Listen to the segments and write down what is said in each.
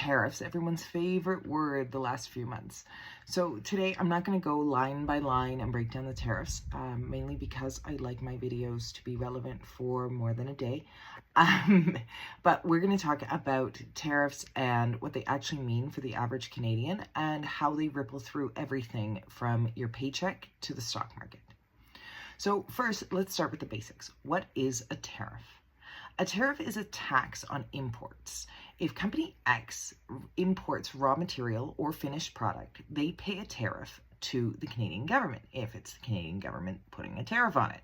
tariffs, everyone's favorite word the last few months. So today I'm not going to go line by line and break down the tariffs, mainly because I like my videos to be relevant for more than a day. But we're going to talk about tariffs and what they actually mean for the average Canadian and how they ripple through everything from your paycheck to the stock market. So first, let's start with the basics. What is a tariff? A tariff is a tax on imports. If company X imports raw material or finished product, they pay a tariff to the Canadian government if it's the Canadian government putting a tariff on it.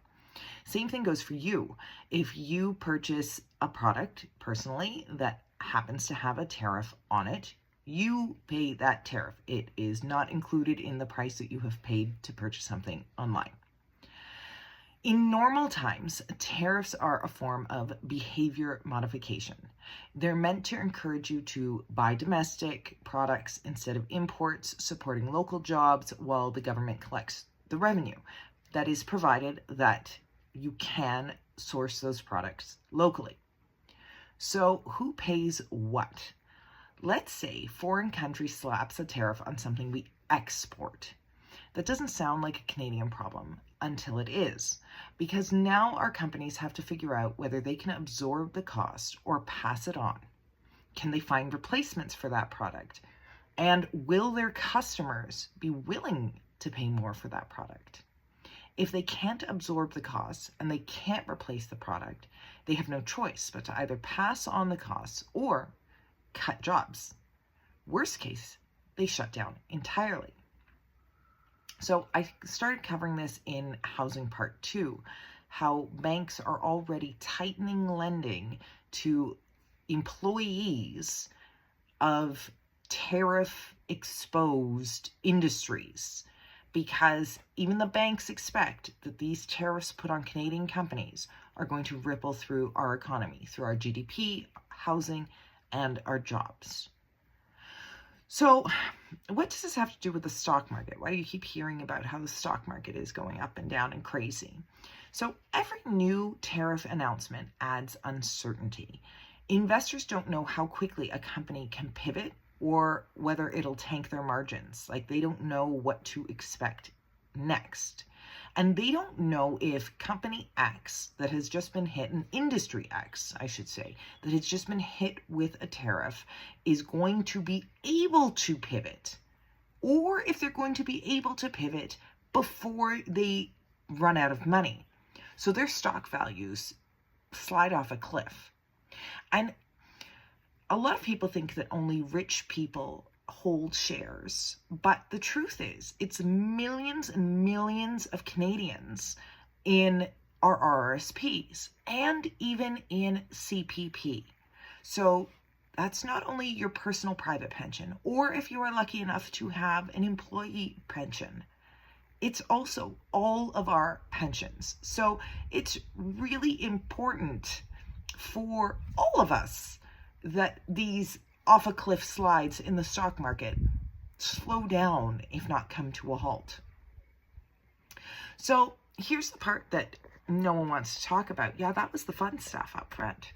Same thing goes for you. If you purchase a product personally that happens to have a tariff on it, you pay that tariff. It is not included in the price that you have paid to purchase something online. In normal times, tariffs are a form of behavior modification. They're meant to encourage you to buy domestic products instead of imports, supporting local jobs while the government collects the revenue. That is provided that you can source those products locally. So who pays what? Let's say foreign country slaps a tariff on something we export. That doesn't sound like a Canadian problem until it is, because now our companies have to figure out whether they can absorb the cost or pass it on. Can they find replacements for that product? And will their customers be willing to pay more for that product? If they can't absorb the costs and they can't replace the product, they have no choice but to either pass on the costs or cut jobs. Worst case, they shut down entirely. So I started covering this in Housing Part 2, how banks are already tightening lending to employees of tariff-exposed industries, because even the banks expect that these tariffs put on Canadian companies are going to ripple through our economy, through our GDP, housing, and our jobs. So what does this have to do with the stock market? Why do you keep hearing about how the stock market is going up and down and crazy? So every new tariff announcement adds uncertainty. Investors don't know how quickly a company can pivot or whether it'll tank their margins. Like, they don't know what to expect next. And they don't know if company X that has just been hit, and industry X, I should say, that has just been hit with a tariff is going to be able to pivot, or if they're going to be able to pivot before they run out of money. So their stock values slide off a cliff. And a lot of people think that only rich people hold shares, but the truth is it's millions and millions of Canadians in our RRSPs and even in CPP. So that's not only your personal private pension, or if you are lucky enough to have an employee pension, it's also all of our pensions. So it's really important for all of us that these off a cliff slides in the stock market slow down, if not come to a halt. So here's the part that no one wants to talk about. Yeah, that was the fun stuff up front.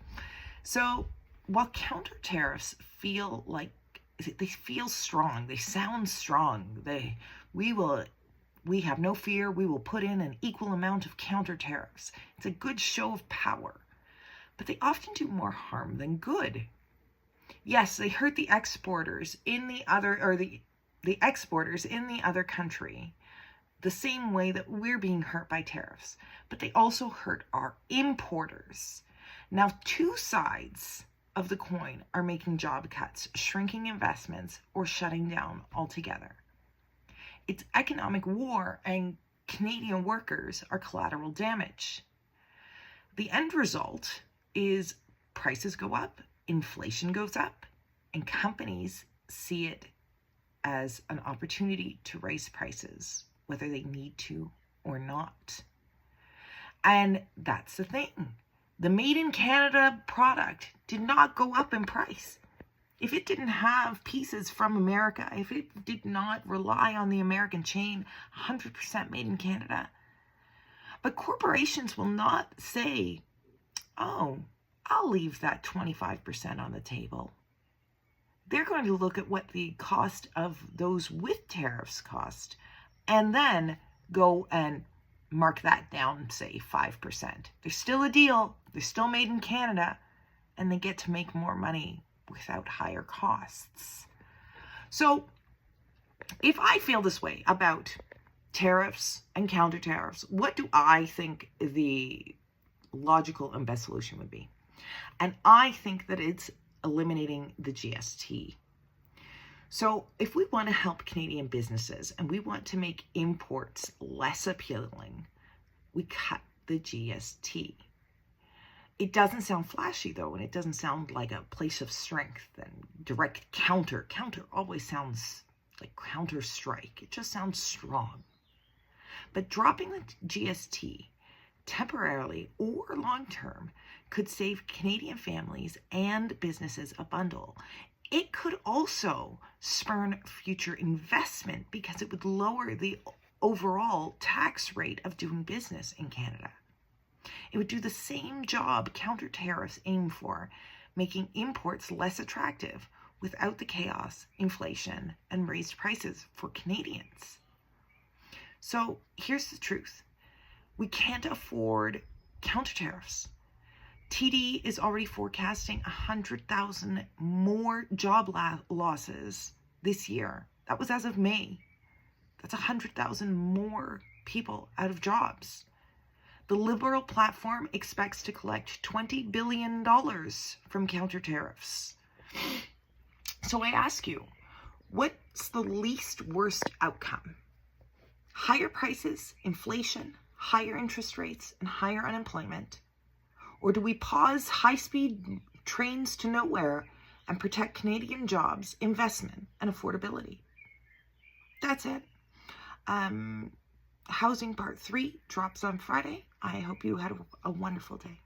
So while counter tariffs feel strong, they sound strong, we have no fear, we will put in an equal amount of counter tariffs. It's a good show of power, but they often do more harm than good. Yes, they hurt the exporters in the other, or the exporters in the other country, the same way that we're being hurt by tariffs, but they also hurt our importers. Now, two sides of the coin are making job cuts, shrinking investments, or shutting down altogether. It's economic war, and Canadian workers are collateral damage. The end result is prices go up, inflation goes up, and companies see it as an opportunity to raise prices, whether they need to or not. And that's the thing. The Made in Canada product did not go up in price. If it didn't have pieces from America, if it did not rely on the American chain, 100% made in Canada. But corporations will not say, oh, I'll leave that 25% on the table. they're going to look at what the cost of those with tariffs cost, and then go and mark that down, say 5%. There's still a deal. They're still made in Canada, and they get to make more money without higher costs. So if I feel this way about tariffs and counter tariffs, what do I think the logical and best solution would be? And I think that it's eliminating the GST. So if we want to help Canadian businesses and we want to make imports less appealing, we cut the GST. It doesn't sound flashy though, and it doesn't sound like a place of strength and direct counter. Counter always sounds like counter strike. It just sounds strong. But dropping the GST temporarily or long term could save Canadian families and businesses a bundle. It could also spur future investment because it would lower the overall tax rate of doing business in Canada. It would do the same job counter tariffs aim for, making imports less attractive without the chaos, inflation, and raised prices for Canadians. So here's the truth. We can't afford counter tariffs. TD is already forecasting 100,000 more job losses this year. That was as of May. That's 100,000 more people out of jobs. The Liberal platform expects to collect $20 billion from counter tariffs. So I ask you, what's the least worst outcome? Higher prices, inflation, higher interest rates, and higher unemployment? Or do we pause high-speed trains to nowhere and protect Canadian jobs, investment, and affordability? That's it. Housing Part 3 drops on Friday. I hope you had a wonderful day.